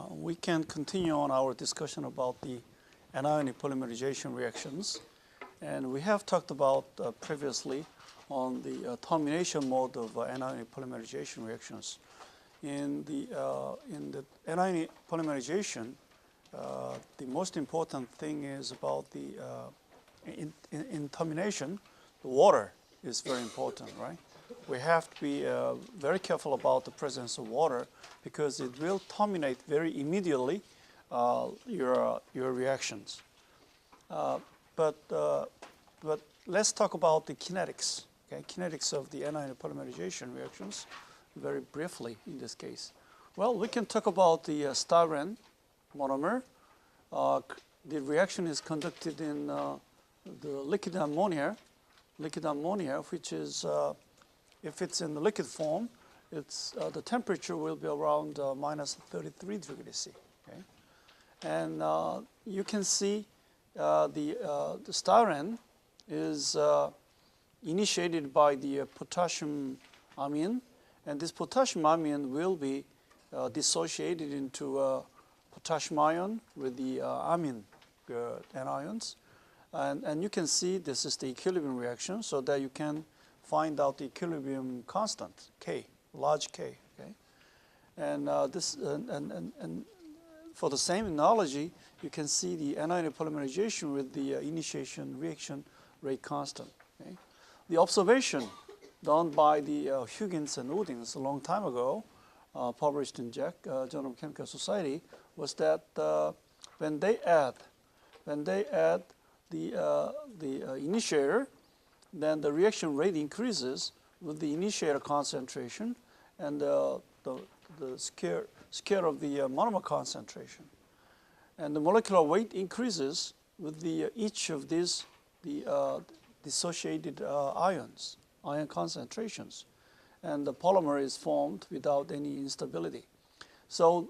We can continue on our discussion about the anionic polymerization reactions. And we have talked about previously on the termination mode of anionic polymerization reactions. In the anionic polymerization, the most important thing is about the, in termination, the water is very important, right? We have to be very careful about the presence of water because it will terminate very immediately your reactions. But let's talk about the kinetics, okay? Kinetics of the anionic polymerization reactions very briefly in this case. Well, we can talk about the styrene monomer. The reaction is conducted in the liquid ammonia, which is if it's in the liquid form, it's the temperature will be around minus 33 degrees C. Okay? And you can see the styrene is initiated by the potassium amine, and this potassium amine will be dissociated into potassium ion with the amine anions. And you can see this is the equilibrium reaction, so that you can find out the equilibrium constant, K, large K. Okay? And and for the same analogy, you can see the anionic polymerization with the initiation reaction rate constant. Okay? The observation done by the Huggins and Udings a long time ago, published in JAC, Journal of Chemical Society, was that when they add the initiator, then the reaction rate increases with the initiator concentration and the square of the monomer concentration. And the molecular weight increases with the each of these dissociated ion concentrations. And the polymer is formed without any instability. So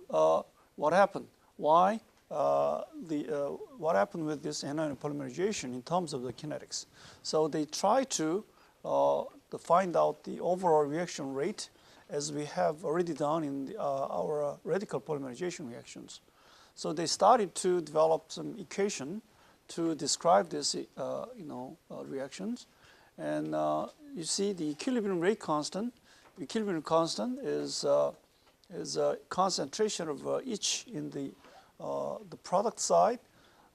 what happened? What happened with this anionic polymerization in terms of the kinetics? So they try to find out the overall reaction rate, as we have already done in our radical polymerization reactions. So they started to develop some equation to describe this, reactions. And you see the equilibrium rate constant. Equilibrium constant is a concentration of each in the product side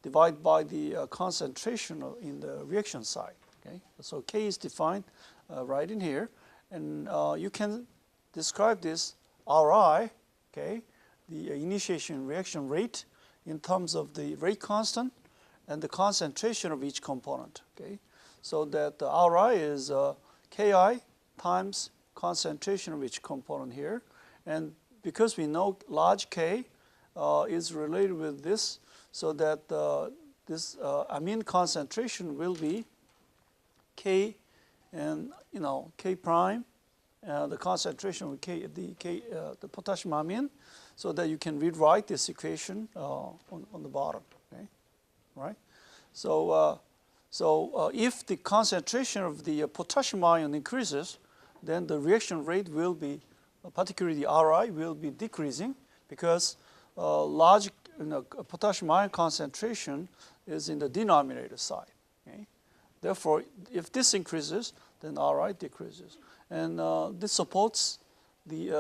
divided by the concentration in the reaction side. Okay? So K is defined right in here, and you can describe this Ri, okay, the initiation reaction rate, in terms of the rate constant and the concentration of each component. Okay? So that Ri is Ki times concentration of each component here, and because we know large K is related with this, so that this amine concentration will be K, and K prime, the concentration of the potassium amine, so that you can rewrite this equation on the bottom. Okay, right? So if the concentration of the potassium ion increases, then the reaction rate will be, particularly the Ri, will be decreasing, because large potassium ion concentration is in the denominator side. Okay? Therefore, if this increases, then Ri decreases, and this supports the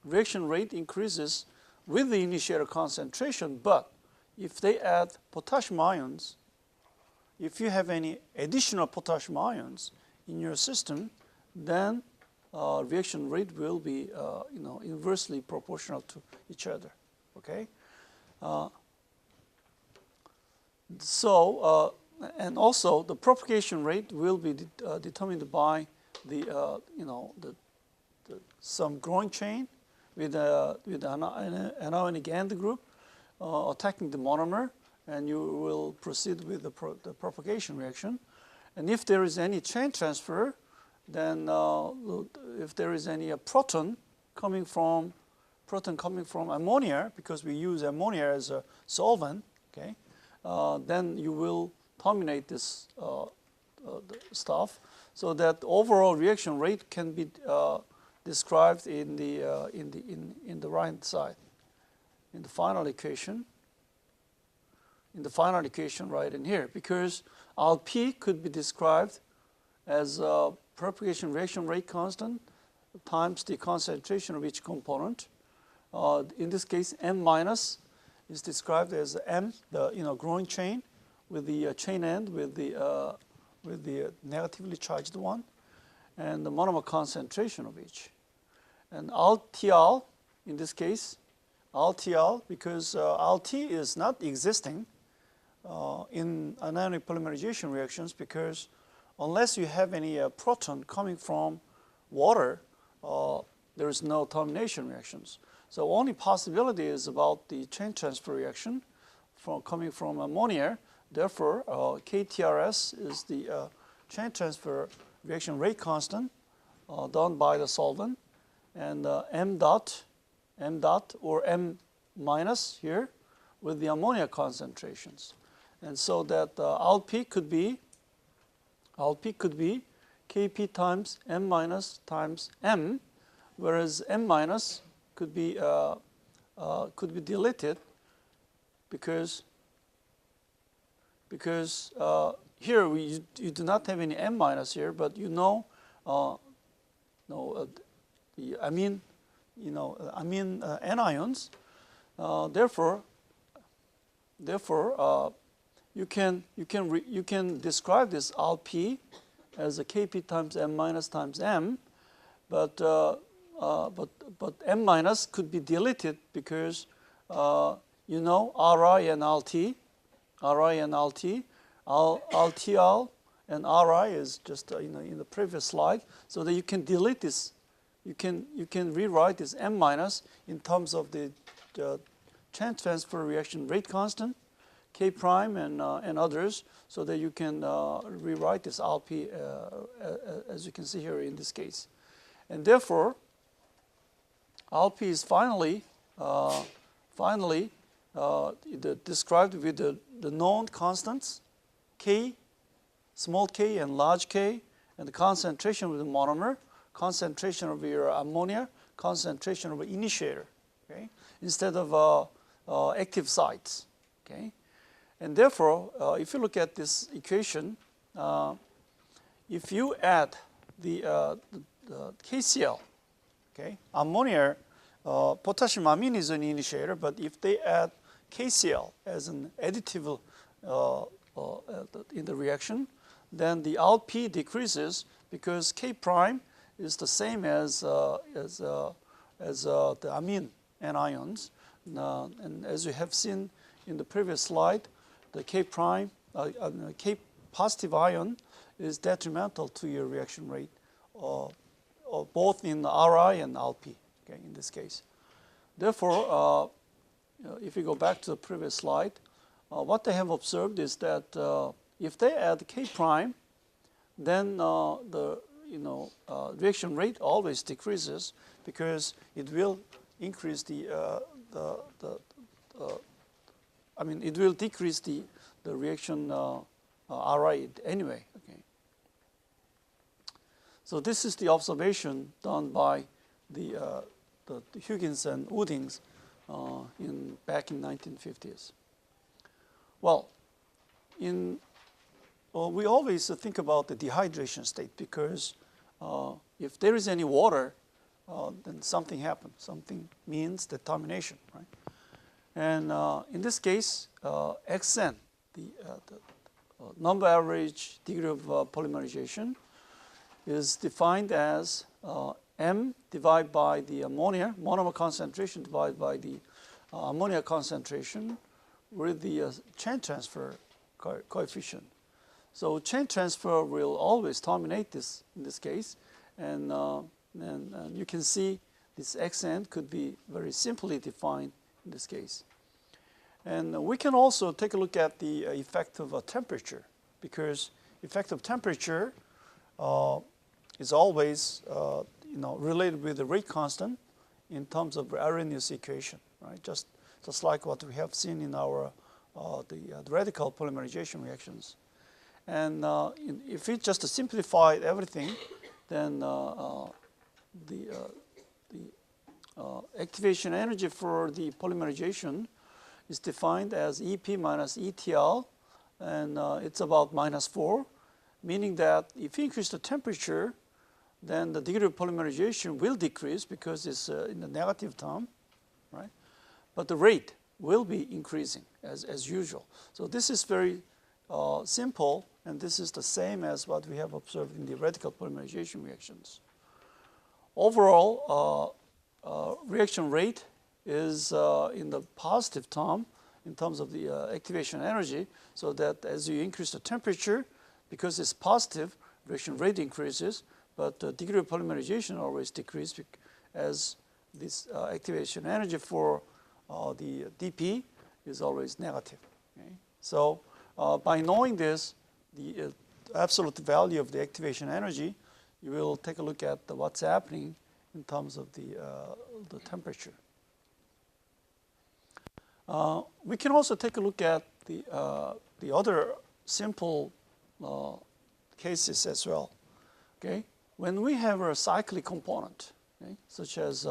reaction rate increases with the initiator concentration. But if they add potassium ions, if you have any additional potassium ions in your system, then reaction rate will be inversely proportional to each other. Okay, and also the propagation rate will be determined by the some growing chain with an anionic end group attacking the monomer, and you will proceed with the propagation reaction. And if there is any chain transfer, then if there is any proton coming from ammonia, because we use ammonia as a solvent, okay, then you will terminate this stuff, so that overall reaction rate can be described in the right side, in the final equation. In the final equation right in here, because P could be described as propagation reaction rate constant times the concentration of each component. In this case, M minus is described as M, the growing chain, with the chain end with the negatively charged one, and the monomer concentration of each. And RTL in this case, RTL, because RT is not existing in anionic polymerization reactions, because unless you have any proton coming from water, there is no termination reactions. So only possibility is about the chain transfer reaction coming from ammonia. Therefore, KTRS is the chain transfer reaction rate constant done by the solvent, and M dot or M minus here with the ammonia concentrations. And so that LP could be Kp times M minus times M, whereas M minus could be deleted because here you do not have any M minus here, but the amine anions. Therefore, you can describe this RP as a Kp times M minus times M, but M minus could be deleted because Ri and LT, LTL and Ri is just in the previous slide, so that you can delete this. You can rewrite this M minus in terms of the chain transfer reaction rate constant, K prime and others, so that you can rewrite this RP as you can see here in this case. And therefore, RP is finally described with the known constants, K, small k and large K, and the concentration of the monomer, concentration of your ammonia, concentration of initiator, okay, instead of active sites, okay. And therefore, if you look at this equation, if you add the KCl, okay, ammonia, potassium amine is an initiator, but if they add KCl as an additive in the reaction, then the LP decreases because K prime is the same as the amine anions, and as you have seen in the previous slide, the K prime, K positive ion is detrimental to your reaction rate, both in Ri and LP, okay, in this case. Therefore, if we go back to the previous slide, what they have observed is that if they add K prime, then the reaction rate always decreases because it will increase it will decrease the reaction Ri anyway. Okay. So this is the observation done by the Huygens and Udings back in 1950s. Well, we always think about the dehydration state because if there is any water, then something happens. Something means the termination, right? And in this case, Xn, the number average degree of polymerization, is defined as M divided by the ammonia, monomer concentration divided by the ammonia concentration with the chain transfer coefficient. So chain transfer will always terminate this in this case, and you can see this Xn could be very simply defined in this case. And we can also take a look at the effect of temperature, because effect of temperature is always related with the rate constant in terms of Arrhenius equation, right? Just like what we have seen in our the radical polymerization reactions. And if we just simplify everything, then activation energy for the polymerization is defined as EP minus ETL, and it's about -4, meaning that if you increase the temperature, then the degree of polymerization will decrease because it's in the negative term, right? But the rate will be increasing as usual. So this is very simple, and this is the same as what we have observed in the radical polymerization reactions. Overall, reaction rate is in the positive term in terms of the activation energy, so that as you increase the temperature, because it's positive, reaction rate increases, but the degree of polymerization always decreases as this activation energy for the dP is always negative. Okay? So by knowing this, the absolute value of the activation energy, you will take a look at what's happening in terms of the temperature. We can also take a look at the other simple cases as well. Okay? When we have a cyclic component, okay, such as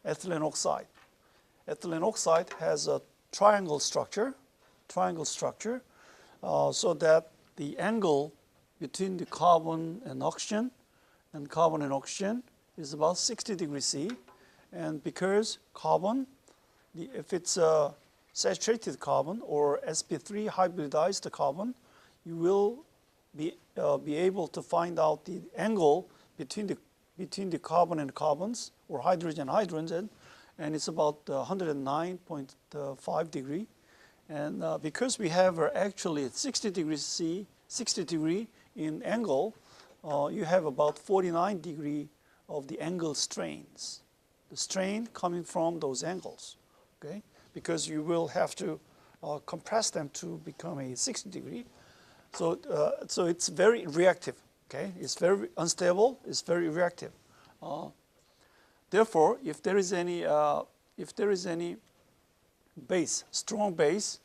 ethylene oxide. Ethylene oxide has a triangle structure, so that the angle between the carbon and oxygen is about 60 degrees C. And because carbon, if it's a saturated carbon or sp3 hybridized carbon, you will be able to find out the angle between the carbon and carbons, or hydrogen and it's about 109.5 degree. And because we have actually 60 degrees C, 60 degree in angle, you have about 49 degree of the angle strains. The strain coming from those angles, okay? Because you will have to compress them to become a 60 degree. So it's very reactive, okay? It's very unstable, it's very reactive. Therefore, if there is any base, strong base,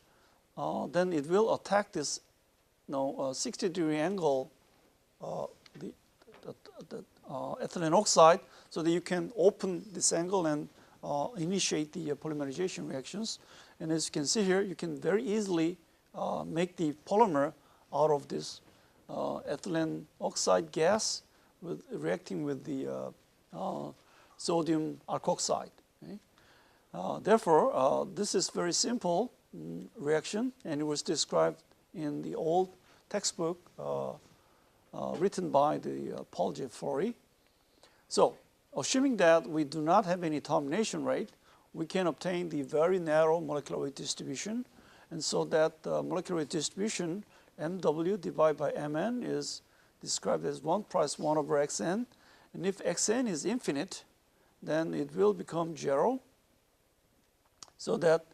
then it will attack this 60 degree angle, the ethylene oxide, so that you can open this angle and initiate the polymerization reactions. And as you can see here, you can very easily make the polymer out of this ethylene oxide gas reacting with the sodium alkoxide. Okay? Therefore, this is very simple reaction, and it was described in the old textbook written by the Paul J. Flory. So, assuming that we do not have any termination rate, we can obtain the very narrow molecular weight distribution, and so that the molecular weight distribution MW divided by Mn is described as 1 plus 1 over Xn, and if Xn is infinite, then it will become 0. So that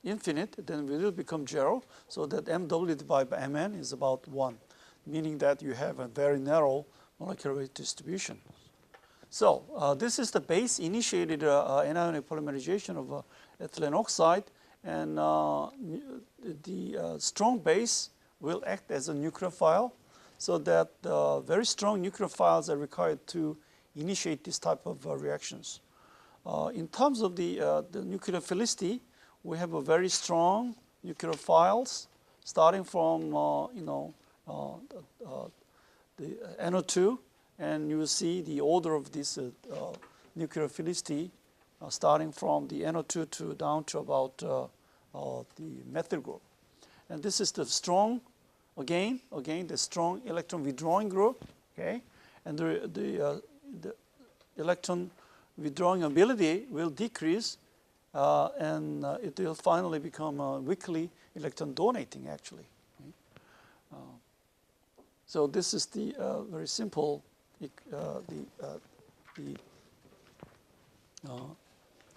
infinite, then it will become 0. So that MW divided by Mn is about 1, meaning that you have a very narrow molecular weight distribution. So this is the base initiated anionic polymerization of ethylene oxide, and the strong base will act as a nucleophile, so that very strong nucleophiles are required to initiate this type of reactions. In terms of the nucleophilicity, we have a very strong nucleophiles, starting from the NO2, and you will see the order of this nucleophilicity starting from the NO2 to down to about the methyl group. And this is the strong, again the strong electron withdrawing group, okay? And the electron withdrawing ability will decrease, and it will finally become weakly electron donating, actually. Okay? So this is the very simple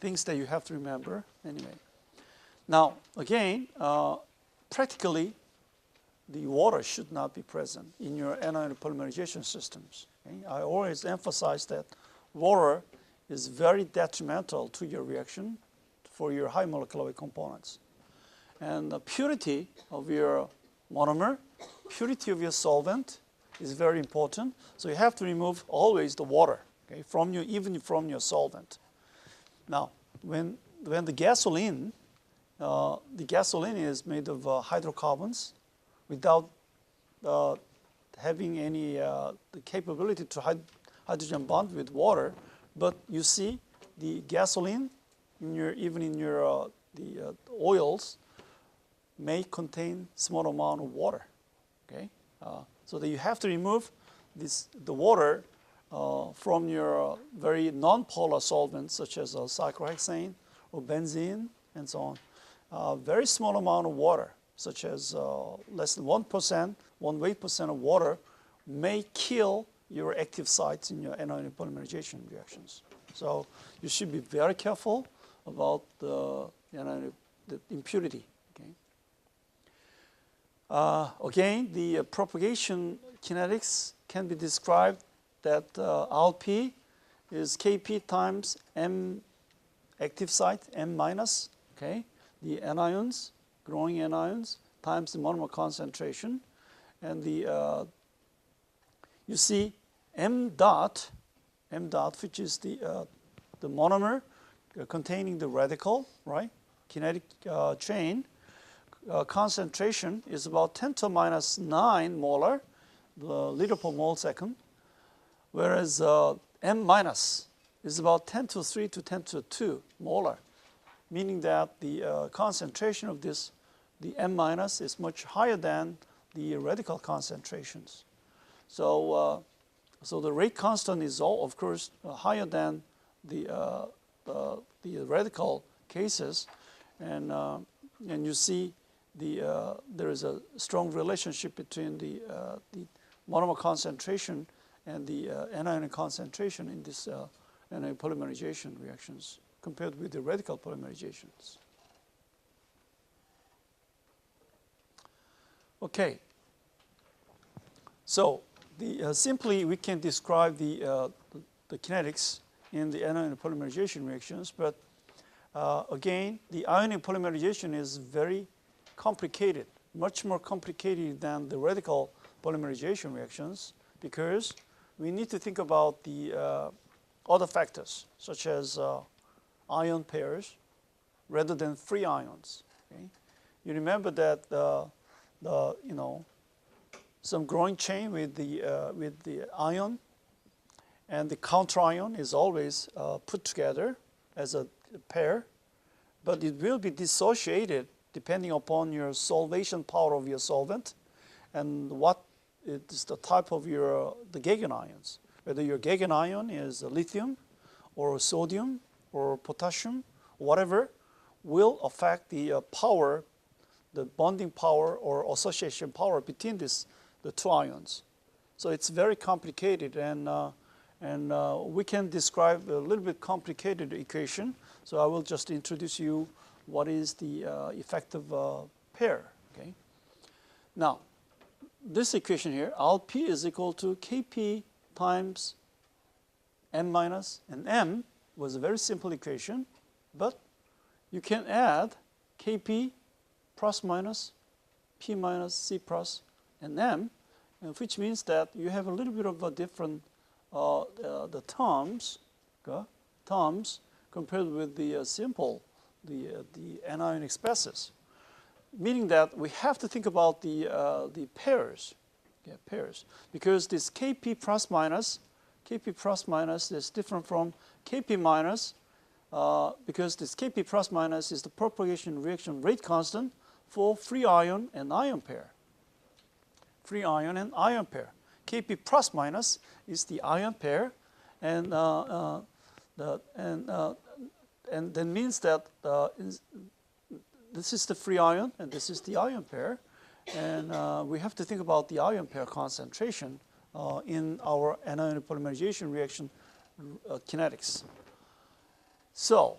things that you have to remember. Anyway, now again, practically, the water should not be present in your anionic polymerization systems. Okay? I always emphasize that water is very detrimental to your reaction for your high molecular weight components. And the purity of your monomer, purity of your solvent, is very important. So you have to remove always the water, okay, even from your solvent. Now, when the gasoline is made of hydrocarbons without having any the capability to hydrogen bond with water, but you see the gasoline even in your the oils may contain small amount of water, okay? So that you have to remove the water from your very non-polar solvents such as cyclohexane or benzene and so on. Very small amount of water, such as less than 1%, 1% of water may kill your active sites in your anionic polymerization reactions. So you should be very careful about the impurity. Again, the propagation kinetics can be described that Rp is Kp times M active site, M minus, okay? The anions, growing anions, times the monomer concentration. And the you see M dot, which is the monomer containing the radical, right? Kinetic chain. Concentration is about 10 to minus 9 molar, the liter per mole second, whereas M minus is about 10 to 3 to 10 to 2 molar, meaning that the concentration of the M minus is much higher than the radical concentrations. So, so the rate constant is of course higher than the radical cases, and you see there is a strong relationship between the monomer concentration and the anionic concentration in this anionic polymerization reactions compared with the radical polymerizations. Okay. So simply we can describe the kinetics in the anionic polymerization reactions, but again, the ionic polymerization is very complicated, much more complicated than the radical polymerization reactions, because we need to think about the other factors, such as ion pairs rather than free ions. Okay? You remember that some growing chain with the ion and the counter ion is always put together as a pair, but it will be dissociated depending upon your solvation power of your solvent and what is the type of the Geigen-ions. Whether your Geigen-ion is lithium or sodium or potassium, whatever, will affect the power, the bonding power or association power between the two ions. So it's very complicated, and we can describe a little bit complicated equation. So I will just introduce you what is the effective pair. Okay. Now, this equation here, Rp is equal to Kp times M minus, and M was a very simple equation, but you can add Kp plus minus, P minus, C plus, and M, which means that you have a little bit of a different the terms compared with the simple, the anionic species, meaning that we have to think about the pairs, pairs, because this Kp plus minus is different from Kp minus, because this Kp plus minus is the propagation reaction rate constant for free ion and ion pair. Free ion and ion pair. Kp plus minus is the ion pair, and that means that this is the free ion and this is the ion pair, and we have to think about the ion pair concentration in our anionic polymerization reaction kinetics. So,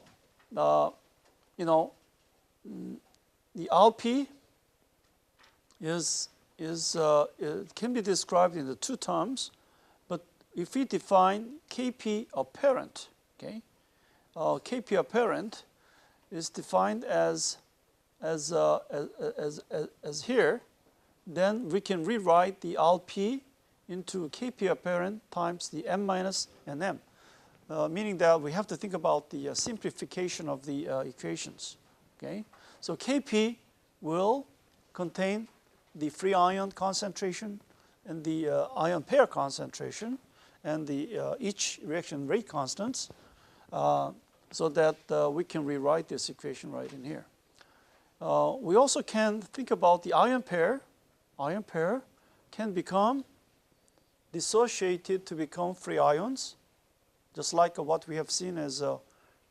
the Rp can be described in the two terms, but if we define Kp apparent, okay, Kp apparent is defined as here, then we can rewrite the Rp into Kp apparent times the m minus and m, meaning that we have to think about the simplification of the equations. Okay, so Kp will contain the free ion concentration and the ion pair concentration and the each reaction rate constants, so that we can rewrite this equation right in here. We also can think about the ion pair. Ion pair can become dissociated to become free ions, just like what we have seen as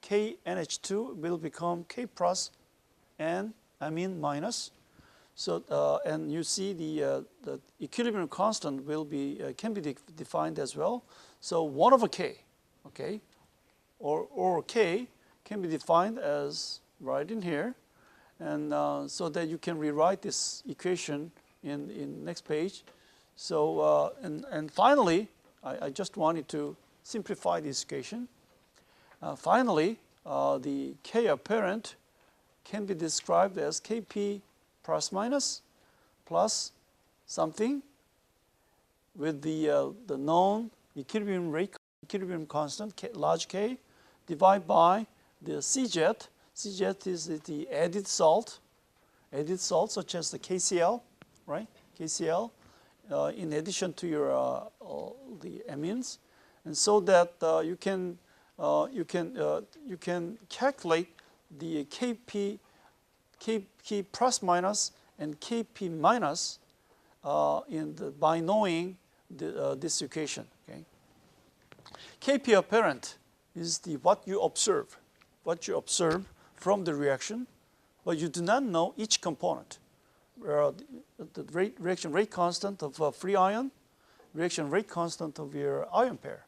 KNH2 will become K plus and amine minus. So and you see the equilibrium constant will be can be defined as well. So 1 over K, okay, or K can be defined as right in here, and so that you can rewrite this equation in next page. So and finally, I just wanted to simplify this equation. Finally, the K apparent can be described as Kp plus minus plus something with the known equilibrium constant large K divided by the Cjet. Cjet is the added salt such as the KCl, right? KCl in addition to your the amines, and so that you can calculate the Kp plus minus and Kp minus by knowing this equation. Okay? Kp apparent is what you observe from the reaction, but you do not know each component. The reaction rate constant of a free ion, reaction rate constant of your ion pair,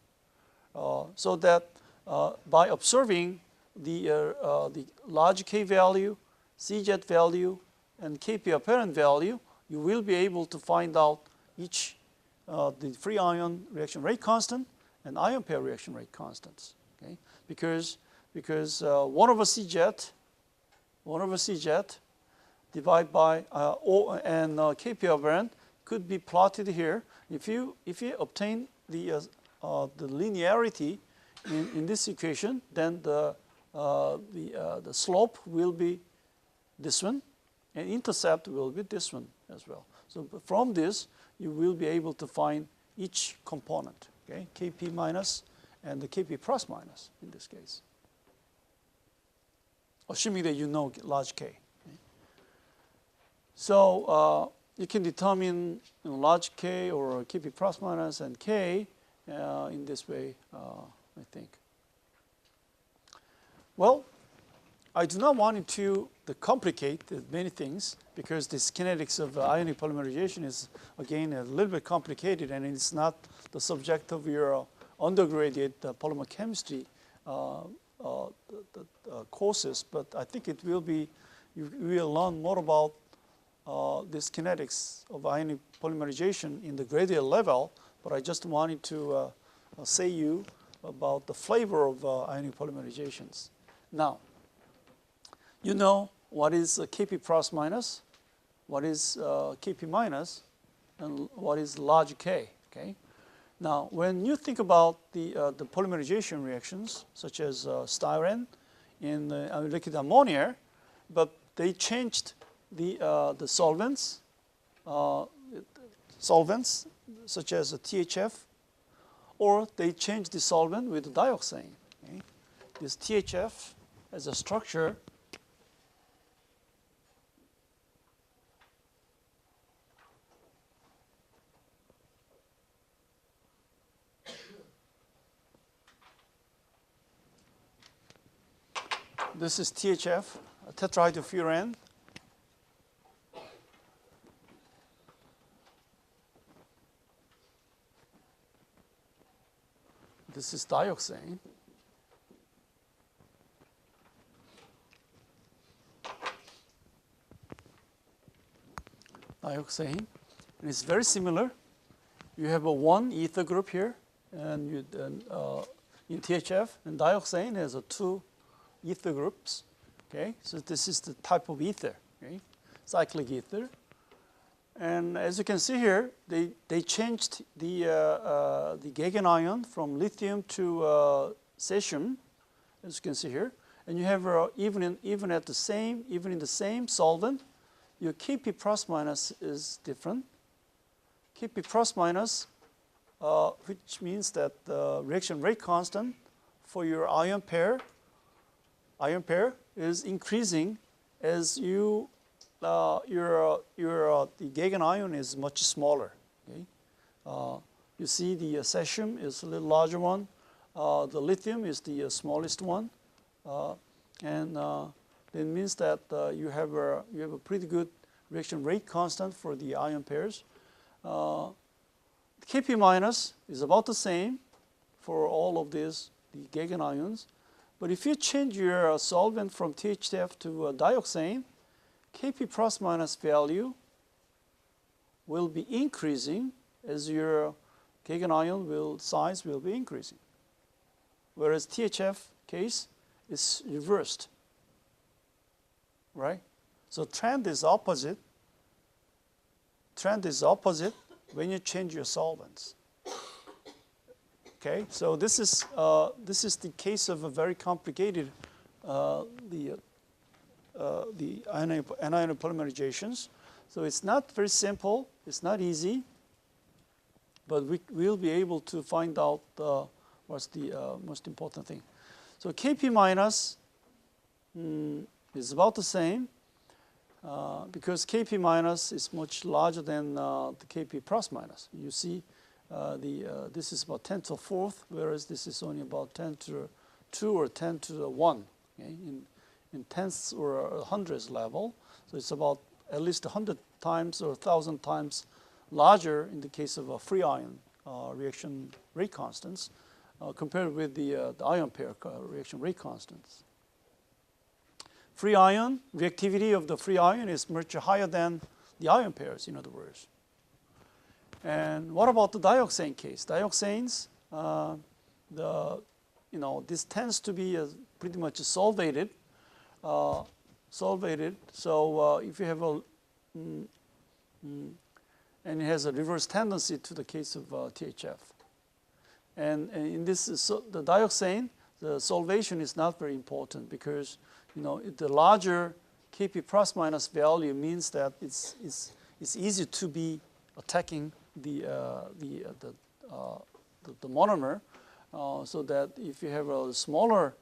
so that by observing the large K value, Cjet value, and Kp apparent value, you will be able to find out each the free ion reaction rate constant and ion pair reaction rate constants. Okay, because 1 over Cjet divided by O and Kp apparent could be plotted here. If you obtain the linearity in this equation, then the slope will be this one, and intercept will be this one as well. So from this, you will be able to find each component, okay? Kp minus and the Kp plus minus in this case, assuming that you know large K. Okay? So you can determine large K or Kp plus minus and K in this way, I think. Well, I do not want to complicate many things, because this kinetics of ionic polymerization is, again, a little bit complicated, and it's not the subject of your undergraduate polymer chemistry courses, but I think it will be, you will learn more about this kinetics of ionic polymerization in the graduate level, but I just wanted to say you about the flavor of ionic polymerizations. Now, you know what is Kp plus minus, what is Kp minus, and what is large K. Okay. Now, when you think about the polymerization reactions, such as styrene in liquid ammonia, but they changed the solvents such as THF, or they changed the solvent with dioxane. Okay. This THF as a structure this is THF, tetrahydrofuran. This is dioxane. Dioxane, and it's very similar. You have a one ether group here, and you in THF, and dioxane has a two ether groups. Okay, so this is the type of ether, okay? Cyclic ether. And as you can see here, they changed the Gaugian ion from lithium to cesium, as you can see here. And you have even in the same solvent, your Kp plus minus is different. Kp plus minus, which means that the reaction rate constant for your ion pair is increasing as the Gaugian ion is much smaller. Okay? You see the cesium is a little larger one. The lithium is the smallest one, and it means that you have a pretty good reaction rate constant for the ion pairs. Kp minus is about the same for all of these, the Gaugian ions. But if you change your solvent from THF to dioxane, Kp plus minus value will be increasing as your Gaugian ion size will be increasing. Whereas THF case is reversed, right? So trend is opposite. Trend is opposite when you change your solvents. Okay, so this is the case of a very complicated the anionic polymerizations. So it's not very simple. It's not easy, but we'll be able to find out what's the most important thing. So Kp minus is about the same because Kp minus is much larger than the Kp plus minus. You see this is about 10 to the fourth, whereas this is only about 10 to the 2 or 10 to the 1, okay? In tenths or hundreds level. So it's about at least 100 times or 1,000 times larger in the case of a free ion reaction rate constants compared with the ion pair reaction rate constants. Free ion, reactivity of the free ion is much higher than the ion pairs, in other words. And what about the dioxane case? Dioxanes, this tends to be pretty much solvated. So if you have and it has a reverse tendency to the case of THF. And in this, the dioxane, the solvation is not very important because the larger Kp plus minus value means that it's easy to be attacking the monomer, so that if you have a smaller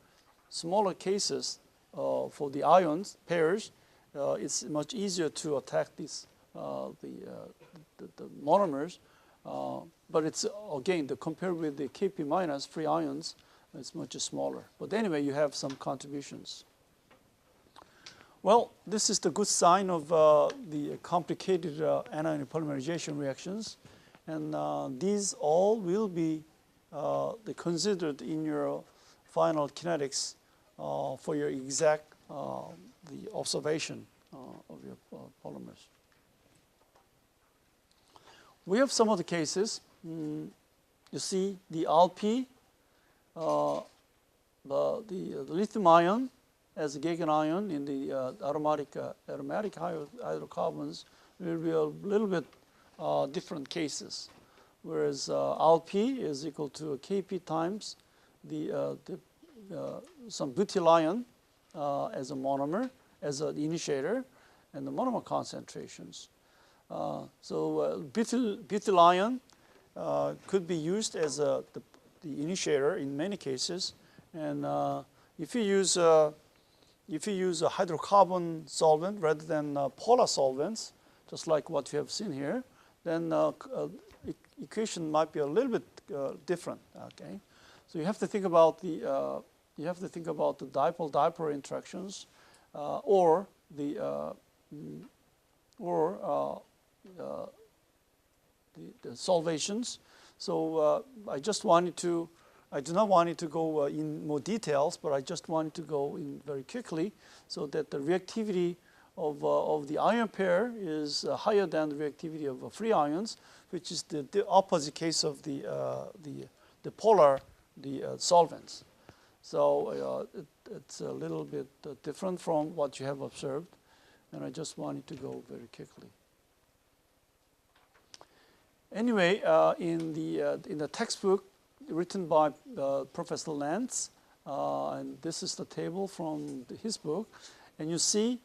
cases for the ions pairs, it's much easier to attack these the monomers. But it's again compared with the Kp minus free ions, it's much smaller. But anyway, you have some contributions. Well, this is the good sign of the complicated anionic polymerization reactions, and these all will be considered in your final kinetics for your exact the observation of your polymers. We have some of the cases. You see the Alp, the lithium ion as a Gaugian ion in the aromatic hydrocarbons will be a little bit different cases. Whereas Alp is equal to Kp times some butyl ion as a monomer, as an initiator, and the monomer concentrations. Butyl ion could be used as the initiator in many cases, and if you use a hydrocarbon solvent rather than polar solvents, just like what you have seen here, then equation might be a little bit different. Okay, so you have to think about the dipole-dipole interactions, or the solvations. So I do not want to go in more details, but I just wanted to go in very quickly so that the reactivity of the ion pair is higher than the reactivity of free ions, which is the opposite case of the polar solvents. So it's a little bit different from what you have observed, and I just wanted to go very quickly. Anyway, in the textbook written by Professor Lantz, and this is the table from his book, and you see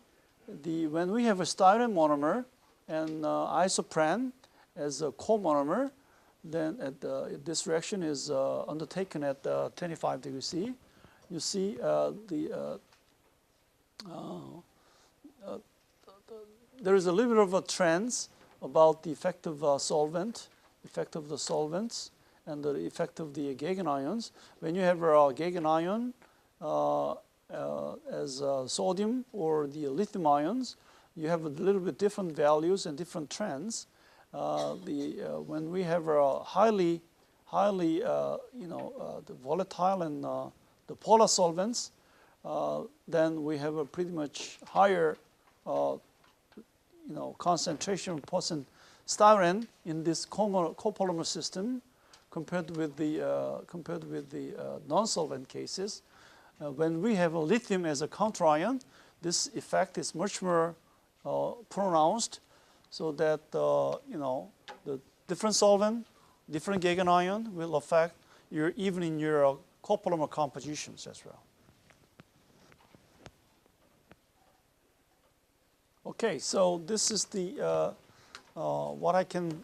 when we have a styrene monomer and isoprene as a comonomer, then this reaction is undertaken at 25 degrees C. You see there is a little bit of a trend about the effect of solvent, effect of the solvents, and the effect of the Geigen-ions. When you have a Geigen-ion as sodium or the lithium ions, you have a little bit different values and different trends. When we have a highly the volatile and the polar solvents, then we have a pretty much higher concentration of styrene in this copolymer system compared with the non-solvent cases. When we have a lithium as a counterion, this effect is much more pronounced, so that the different solvent, different Geigen-ion will affect even in your copolymer compositions as well. Okay, so this is the what I can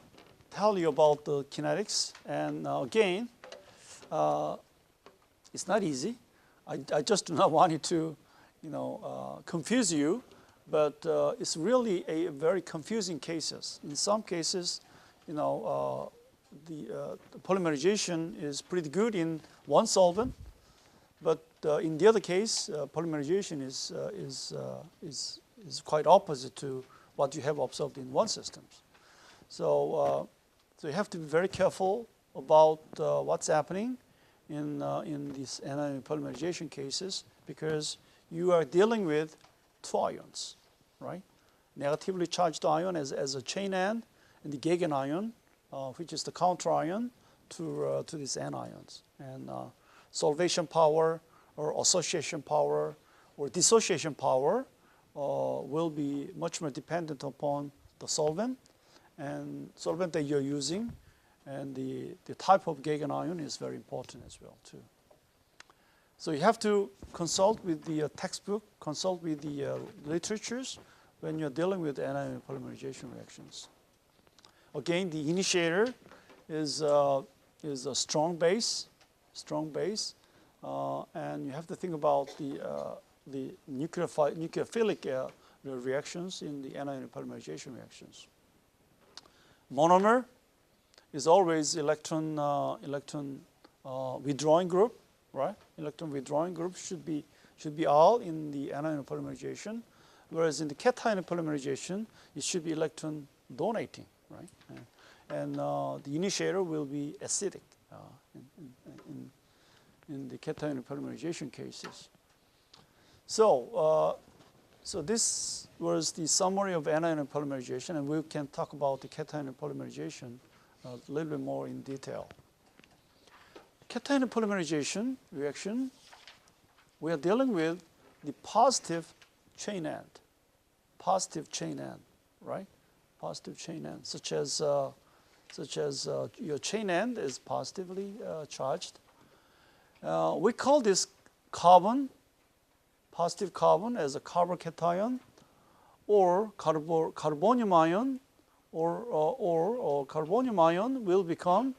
tell you about the kinetics. And again, it's not easy. I just do not want it to, confuse you. But it's really a very confusing cases. In some cases, the polymerization is pretty good in one solvent, but in the other case, polymerization is quite opposite to what you have observed in one system. So you have to be very careful about what's happening in these anion polymerization cases, because you are dealing with two ions, right? Negatively charged ion as a chain end, and the Geigen-ion, which is the counter ion to these anions. And solvation power or association power or dissociation power will be much more dependent upon the solvent that you're using, and the type of Geigen-ion is very important as well too. So you have to consult with the textbook, consult with the literatures when you're dealing with anion polymerization reactions. Again, the initiator is a strong base, and you have to think about the nucleophilic reactions in the anion polymerization reactions. Monomer is always electron withdrawing group, right? Electron withdrawing group should be all in the anion polymerization, whereas in the cation polymerization, it should be electron donating, right? And the initiator will be acidic in the cation polymerization cases. So this was the summary of anion polymerization, and we can talk about the cation polymerization a little bit more in detail. Cation polymerization reaction, we are dealing with the positive chain end, right? Positive chain end, such as your chain end is positively charged. We call this carbon, positive carbon, as a carbocation, or carbonium ion, or carbonium ion will become,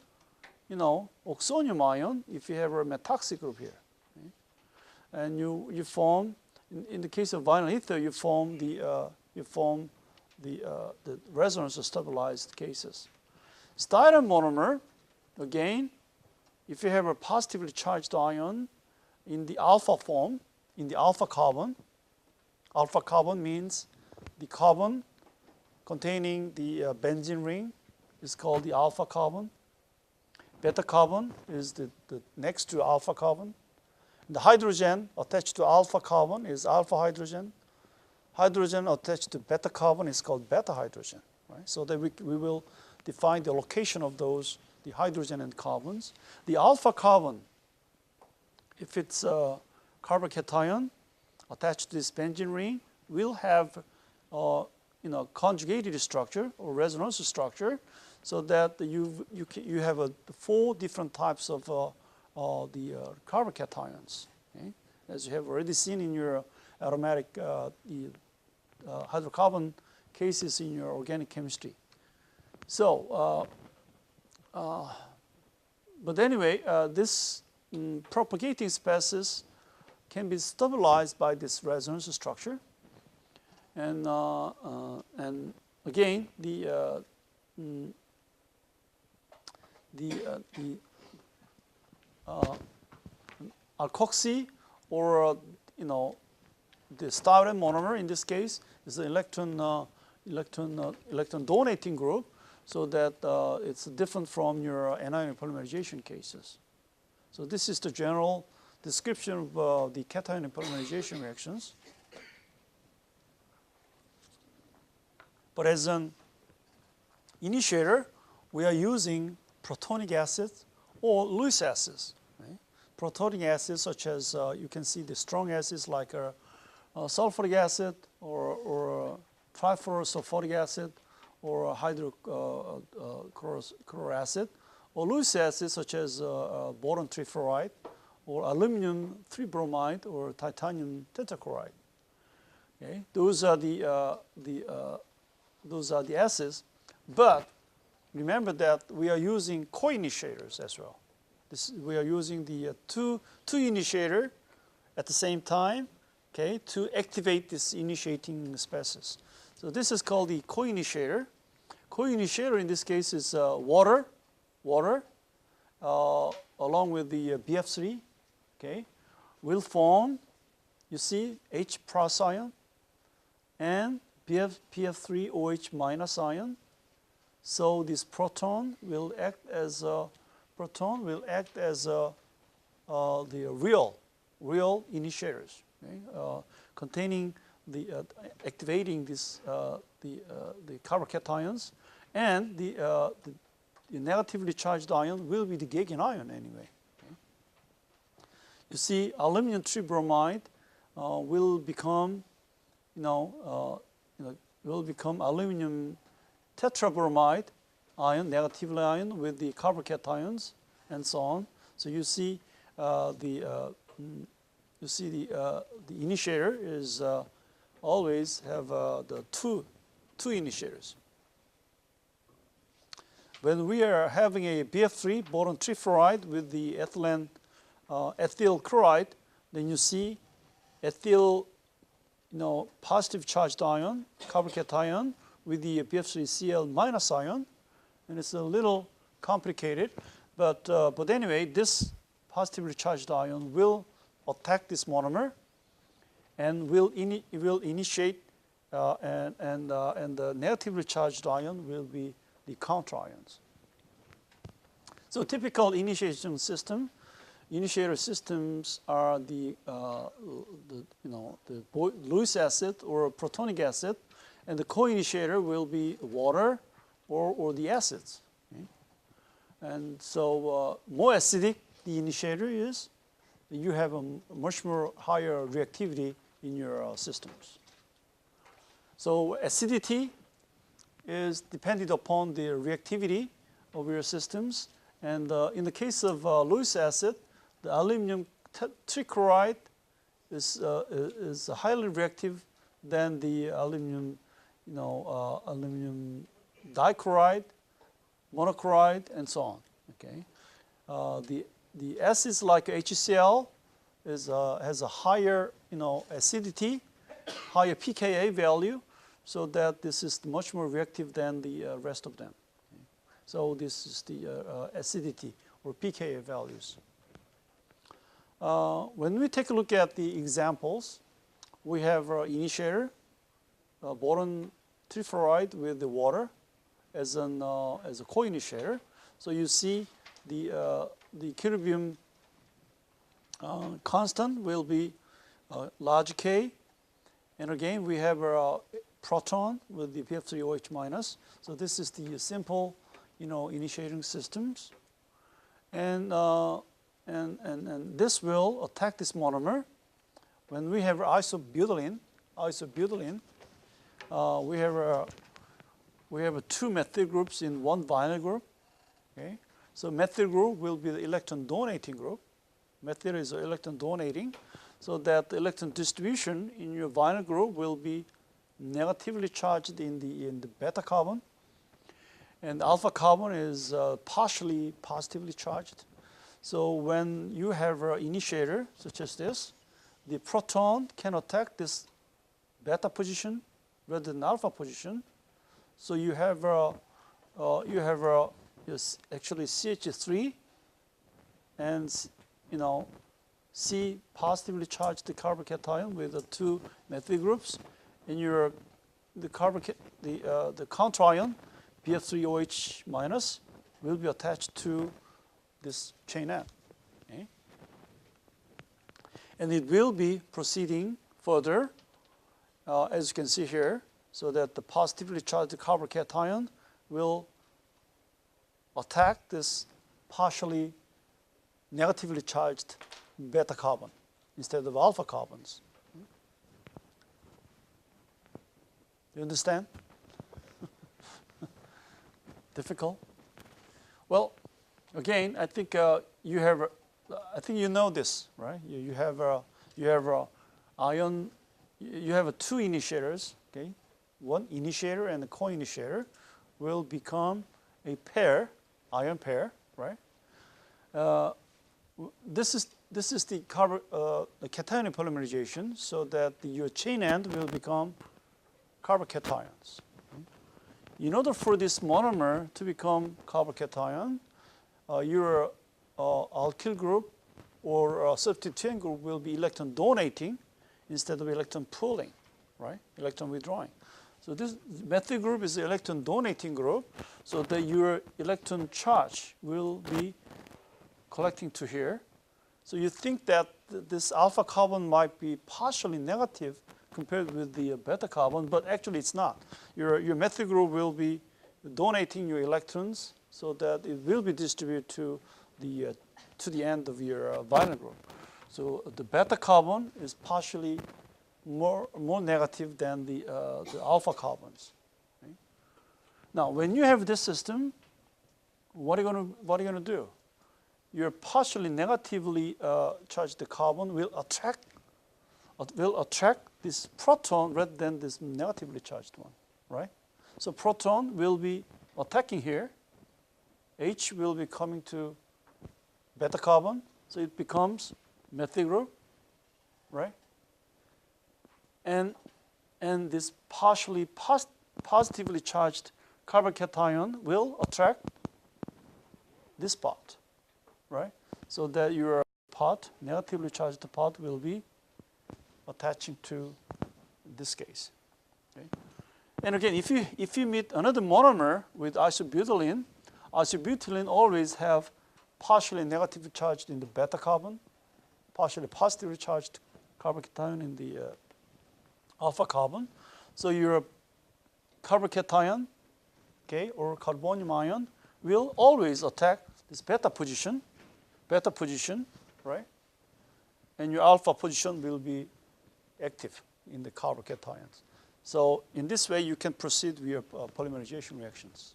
oxonium ion if you have a methoxy group here. Okay? And you form, in the case of vinyl ether, you form the resonance stabilized cases. Styrene monomer, again, if you have a positively charged ion in the alpha form, in the alpha carbon means the carbon containing the benzene ring is called the alpha carbon. Beta carbon is the next to alpha carbon. The hydrogen attached to alpha carbon is alpha hydrogen. Hydrogen attached to beta carbon is called beta hydrogen. Right? So that we will define the location of those, the hydrogen and carbons. The alpha carbon, if it's a carbocation attached to this benzene ring, will have conjugated structure or resonance structure. so that you have 4 different types of the carbon cations. Okay? As you have already seen in your aromatic hydrocarbon cases in your organic chemistry. So, but anyway, this propagating species can be stabilized by this resonance structure, and again the alkoxy, or the styrene monomer in this case is an electron donating group, so that it's different from your anionic polymerization cases. So this is the general description of the cationic polymerization reactions. But as an initiator, we are using protonic acids or Lewis acids. Right? Protonic acids, such as you can see the strong acids like sulfuric acid or trifluorosulfuric acid or hydrochloric acid, or Lewis acids such as boron trifluoride or aluminum 3-bromide or titanium tetrachloride. Okay? Those are the acids, but remember that we are using co-initiators as well. We are using the two initiator at the same time, okay, to activate this initiating species. So this is called the co-initiator. Co-initiator in this case is water, along with the BF3, okay, will form, you see, H plus ion and PF3OH minus ion. So this proton will act as the real initiators, okay, containing the activating this the carbon cations, and the negatively charged ion will be the Gaugian ion anyway. Okay. You see, aluminum tribromide will become, will become aluminum tetrabromide ion, negatively ion with the carbon cations, and so on. So you see the initiator is always have the two initiators. When we are having a BF3 boron trifluoride with the ethylene ethyl chloride, then you see ethyl, positive charged ion, carbon cation with the BF3Cl minus ion, and it's a little complicated, but anyway, this positively charged ion will attack this monomer and will initiate, and the negatively charged ion will be the counter ions. So typical initiator systems are the Lewis acid or protonic acid, and the co-initiator will be water or the acids. Okay? And so more acidic the initiator is, you have a much more higher reactivity in your systems. So acidity is dependent upon the reactivity of your systems. And in the case of Lewis acid, the aluminum trichloride is highly reactive than the aluminum, aluminum dichloride, monochloride, and so on. Okay, the acids like HCl has a higher, acidity, higher pKa value, so that this is much more reactive than the rest of them. Okay. So this is the acidity or pKa values. When we take a look at the examples, we have initiator, boron trifluoride with the water as a co-initiator. So you see the equilibrium constant will be large K, and again we have a proton with the PF3OH minus. So this is the simple, initiating systems, and this will attack this monomer. When we have isobutylene, we have we have two methyl groups in one vinyl group. Okay? So methyl group will be the electron donating group. Methyl is electron donating, so that the electron distribution in your vinyl group will be negatively charged in the beta carbon, and alpha carbon is partially positively charged. So when you have an initiator such as this, the proton can attack this beta position rather than alpha position. So you have actually CH3 and C positively charged carbocation with the two methyl groups, and the counter ion BF3OH minus will be attached to this chain N. Okay? And it will be proceeding further, as you can see here, so that the positively charged carbocation will attack this partially negatively charged beta carbon instead of alpha carbons. You understand? Difficult? Well, again, I think you have. I think you know this, right? You have ion. You have two initiators. Okay, one initiator and a co-initiator will become a pair, ion pair, right? This is the cationic polymerization, so that your chain end will become carbocations. In order for this monomer to become carbocation, your alkyl group or substituent group will be electron donating instead of electron pulling, right? Electron withdrawing. So this methyl group is the electron donating group, so that your electron charge will be collecting to here. So you think that this alpha carbon might be partially negative compared with the beta carbon, but actually it's not. Your methyl group will be donating your electrons, so that it will be distributed to the end of your vinyl group. So the beta carbon is partially more negative than the alpha carbons. Okay? Now, when you have this system, what are you going to do? Your partially negatively charged carbon will attract this proton rather than this negatively charged one, right? So proton will be attacking here. H will be coming to beta carbon, so it becomes methyl group, right? And this partially positively charged carbocation will attract this part, right? So that your part, negatively charged part, will be attaching to this case. Okay? And again, if you meet another monomer with isobutylene always have partially negatively charged in the beta carbon, partially positively charged carbocation in the alpha carbon. So your carbocation, okay, or carbonium ion will always attack this beta position, right? And your alpha position will be active in the carbocations. So in this way, you can proceed with your polymerization reactions.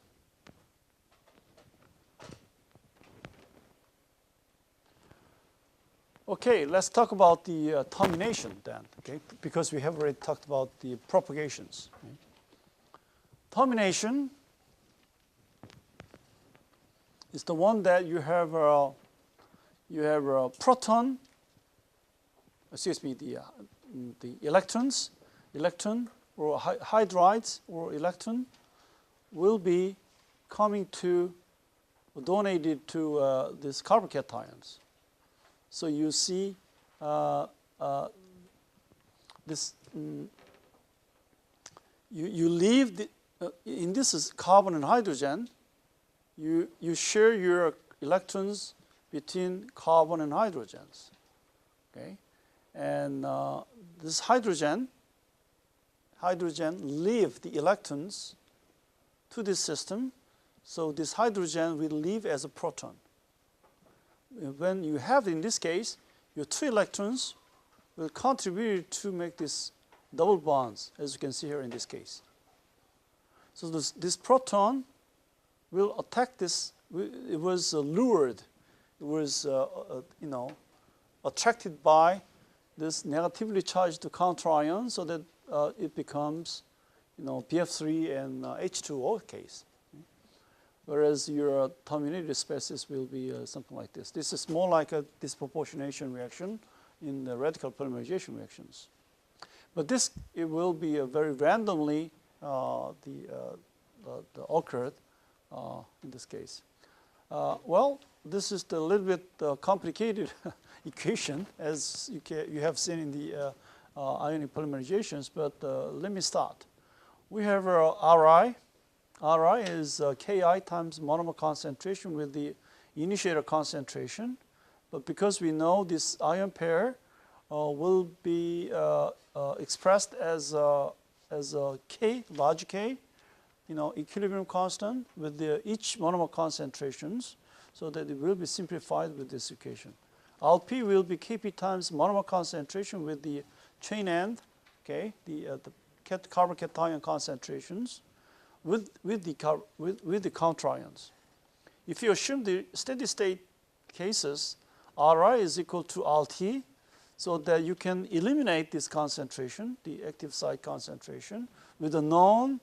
Okay, let's talk about the termination then, okay? Because we have already talked about the propagations. Okay? Termination is the one that you have a proton, the electron or hydrides or electron will be coming to, donated to these carbocations. So you see this, you leave, in this is carbon and hydrogen, you share your electrons between carbon and hydrogens, okay? And this hydrogen leave the electrons to this system, so this hydrogen will leave as a proton. When you have, in this case, your two electrons will contribute to make this double bonds, as you can see here in this case. So this proton will attack this. It was lured. It was, attracted by this negatively charged counterion, so that it becomes, BF3 and H2O case. Whereas your terminated species will be something like this. This is more like a disproportionation reaction in the radical polymerization reactions. But it will be a very randomly occurred in this case. Well, this is a little bit complicated equation, as you have seen in the ionic polymerizations, but let me start. We have Ri. Ri is Ki times monomer concentration with the initiator concentration. But because we know this ion pair will be expressed as K, large K, equilibrium constant with each monomer concentrations, so that it will be simplified with this equation. Rp will be Kp times monomer concentration with the chain end, okay, the carbon cation concentrations with the counterions. If you assume the steady state cases, Ri is equal to Rt, so that you can eliminate this concentration, the active site concentration, with a known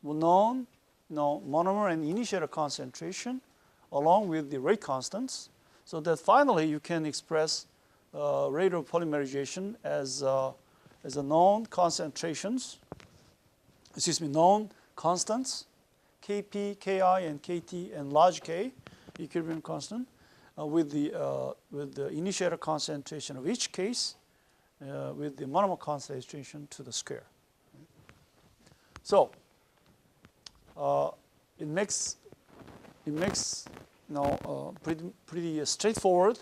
monomer and initiator concentration along with the rate constants, so that finally you can express rate of polymerization as a known concentrations, known constants, Kp, Ki, and Kt, and large K, equilibrium constant, with the initiator concentration of each case, with the monomer concentration to the square. So it makes pretty straightforward.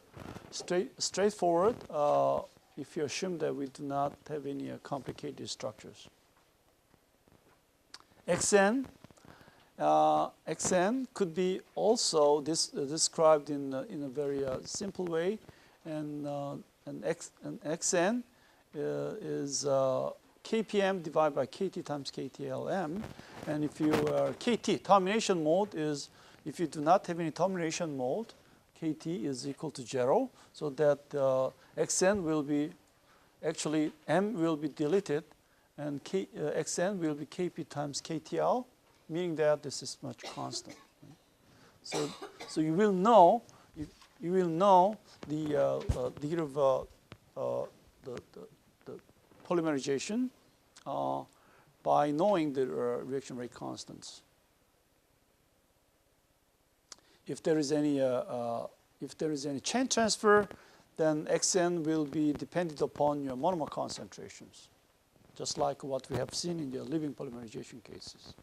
If you assume that we do not have any complicated structures. Xn could be also described in a very simple way, and Xn is Kpm divided by Kt times KTLM, and if you Kt termination mode is, if you do not have any termination mode, Kt is equal to 0, so that Xn will be, actually M will be deleted, and Xn will be Kp times KTL, meaning that this is much constant. So you will know the degree of the polymerization by knowing the reaction rate constants. If there is any chain transfer, then Xn will be dependent upon your monomer concentrations, just like what we have seen in the living polymerization cases.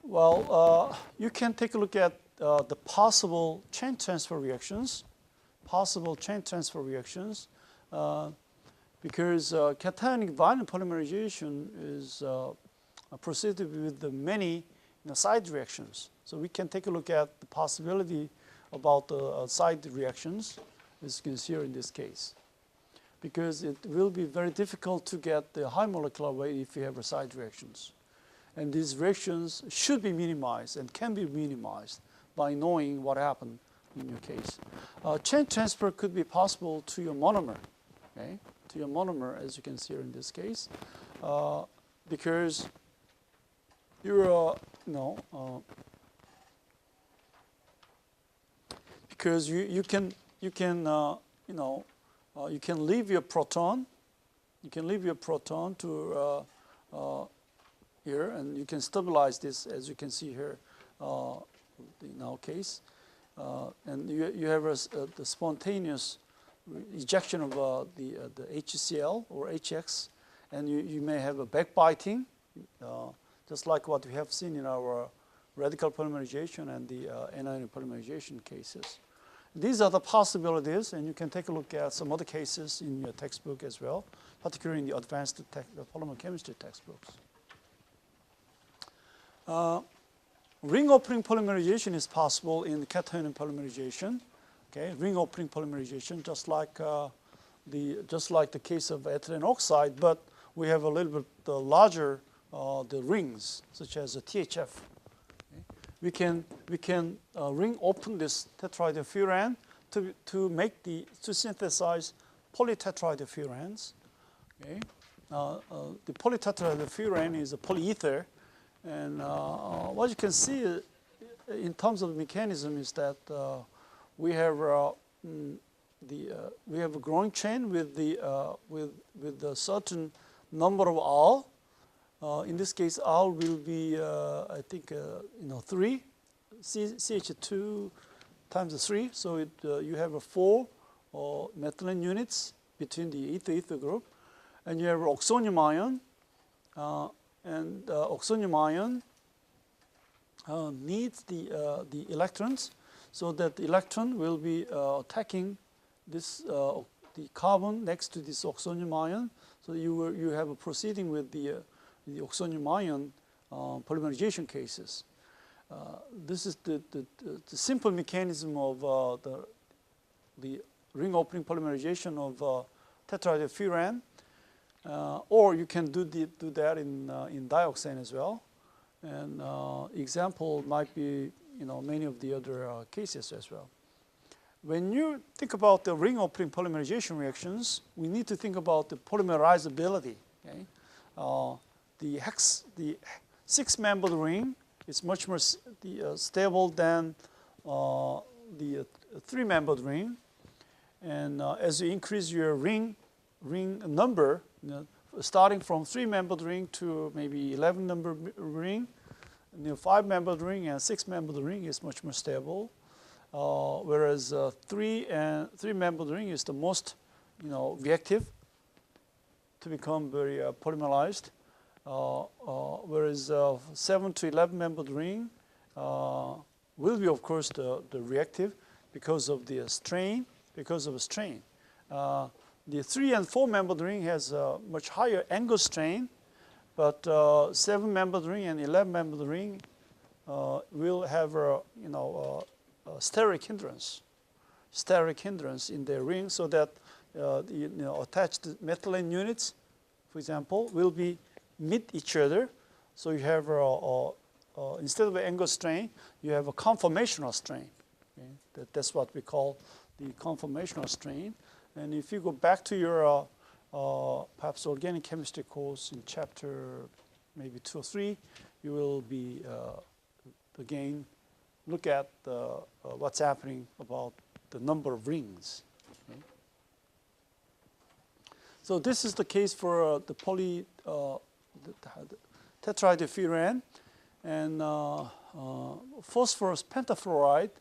Well, you can take a look at the possible chain transfer reactions. Because cationic violent polymerization is proceeded with many side reactions. So we can take a look at the possibility about the side reactions, as you can see here in this case. Because it will be very difficult to get the high molecular weight if you have side reactions. And these reactions should be minimized and can be minimized by knowing what happened in your case. Chain transfer could be possible to your monomer, okay? To your monomer, as you can see here in this case, because you're, because you can leave your proton. You can leave your proton to here, and you can stabilize this, as you can see here in our case. And you have the spontaneous ejection of the HCl or HX, and you may have a backbiting, just like what we have seen in our radical polymerization and the anionic polymerization cases. These are the possibilities, and you can take a look at some other cases in your textbook as well, particularly in the advanced polymer chemistry textbooks. Ring opening polymerization is possible in cationic polymerization. Okay, ring opening polymerization, just like the case of ethylene oxide, but we have a little bit larger the rings, such as a THF. Okay. We can ring open this tetrahydrofuran to synthesize polytetrahydrofurans. Okay. The polytetrahydrofuran is a polyether, and what you can see in terms of the mechanism is that we have a growing chain with a certain number of R. In this case, R will be I think 3 CH2 times 3. So you have 4 methylene units between the ether-ether group, and you have oxonium ion, and oxonium ion needs the electrons, so that the electron will be attacking this the carbon next to this oxonium ion. So you have a proceeding with the oxonium ion polymerization cases. This is the simple mechanism of the ring opening polymerization of tetrahydrofuran, or you can do that in dioxane as well. And example might be many of the other cases as well. When you think about the ring opening polymerization reactions, we need to think about the polymerizability. Okay? The 6-membered ring is much more stable than the 3-membered ring, and as you increase your ring number, starting from 3-membered ring to maybe 11-membered ring, 5-membered ring and 6-membered ring is much more stable, whereas 3-membered ring is the most reactive to become very polymerized. Whereas 7 to 11-membered ring will be, of course, the reactive because of the strain. The 3 and 4-membered ring has a much higher angle strain, but 7-membered ring and 11-membered ring will have a steric hindrance in their ring, so that the attached methylene units, for example, will be meet each other. So you have instead of an angle strain, you have a conformational strain. Okay? That's what we call the conformational strain. And if you go back to your perhaps organic chemistry course in chapter maybe 2 or 3, you will be again look at what's happening about the number of rings. Okay? So this is the case for the tetrahydrofuran, and phosphorus pentafluoride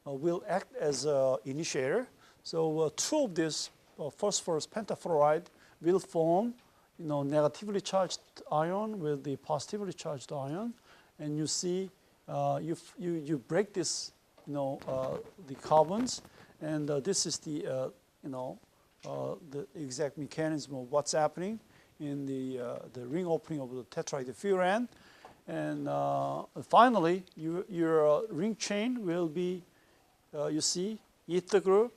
will act as an initiator. So 2 of this phosphorus pentafluoride will form negatively charged ion with the positively charged ion, and you see you break this the carbons, and this is the exact mechanism of what's happening in the ring opening of the tetrahydrofuran. And finally, your ring chain will be, you see, ether group,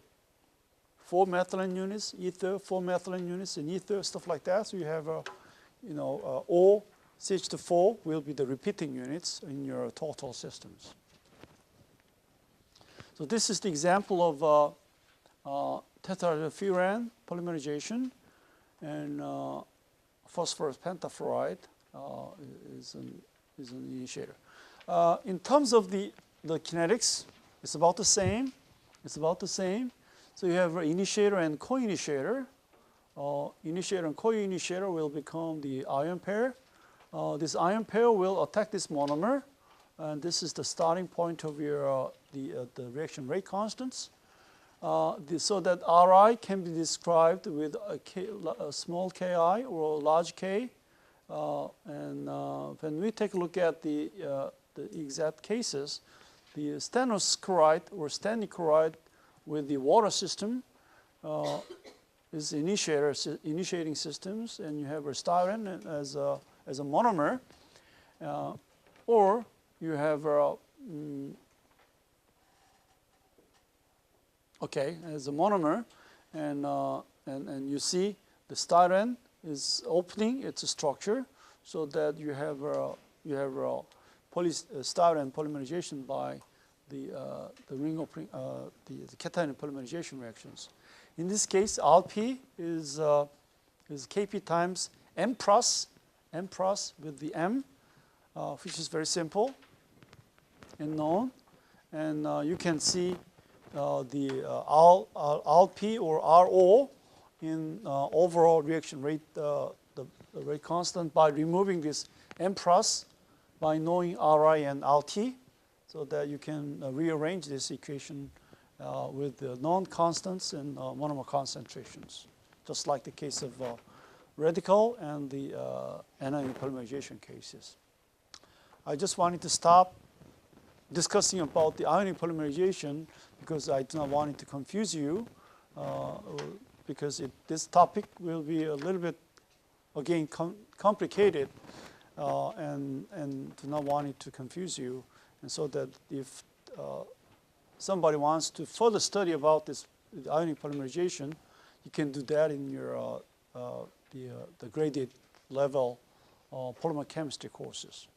4 methylene units, ether, 4 methylene units, and ether, stuff like that. So you have, O, CH4 will be the repeating units in your total systems. So this is the example of tetrahydrofuran polymerization, and phosphorus pentafluoride is an initiator. In terms of the kinetics, it's about the same. So you have an initiator and co-initiator. Initiator and co-initiator will become the ion pair. This ion pair will attack this monomer, and this is the starting point of your the reaction rate constants. So that Ri can be described with a small ki or a large k. And when we take a look at the exact cases, the stannous chloride or stannic chloride with the water system is initiating systems, and you have a styrene as a monomer, or you have as a monomer, and you see the styrene is opening its structure. so that you have polystyrene polymerization by the ring opening, the cationic polymerization reactions. In this case, Rp is Kp times M plus with the M, which is very simple and known. And you can see the Rp or Ro in overall reaction rate, the rate constant, by removing this M plus by knowing Ri and Rt, so that you can rearrange this equation with the known constants and monomer concentrations, just like the case of radical and the anionic polymerization cases. I just wanted to stop discussing about the ionic polymerization because I do not want it to confuse you, because this topic will be a little bit, again, complicated, and do not want it to confuse you. And so that if somebody wants to further study about this ionic polymerization, you can do that in your the graded level polymer chemistry courses.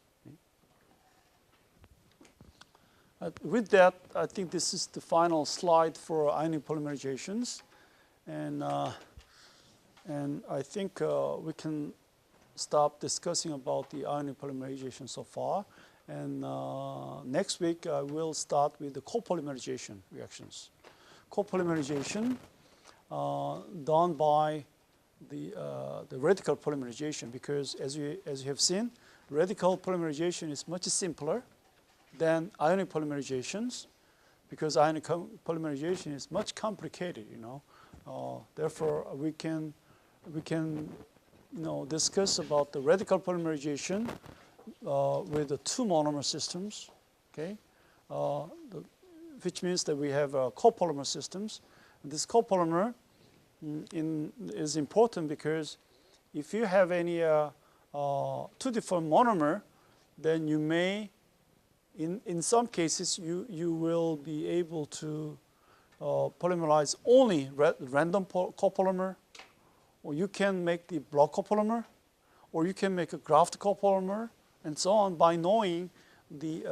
With that, I think this is the final slide for ionic polymerizations, and I think we can stop discussing about the ionic polymerization so far. And next week, I will start with the copolymerization reactions. Copolymerization done by the radical polymerization, because as you have seen, radical polymerization is much simpler than ionic polymerizations, because ionic polymerization is much complicated. Therefore, we can discuss about the radical polymerization with the two monomer systems, okay, which means that we have copolymer systems. And this copolymer is important because if you have any two different monomer, then you may, in some cases, you will be able to polymerize only random copolymer, or you can make the block copolymer, or you can make a graft copolymer, and so on, by knowing the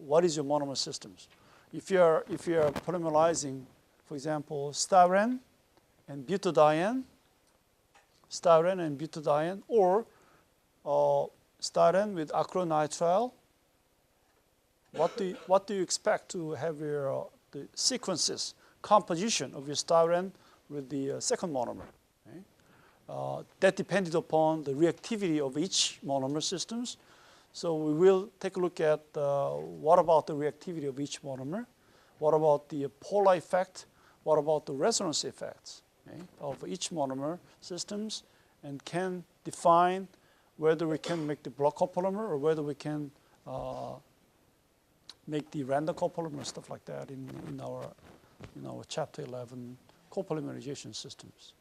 what is your monomer systems. If you are polymerizing, for example, styrene and butadiene, or styrene with acrylonitrile, what do you expect to have your the sequences composition of your styrene with the second monomer? Okay? That depended upon the reactivity of each monomer systems. So we will take a look at what about the reactivity of each monomer, what about the polar effect, what about the resonance effects, okay, of each monomer systems, and can define whether we can make the block copolymer or whether we can make the random copolymer, stuff like that in our chapter 11 copolymerization systems.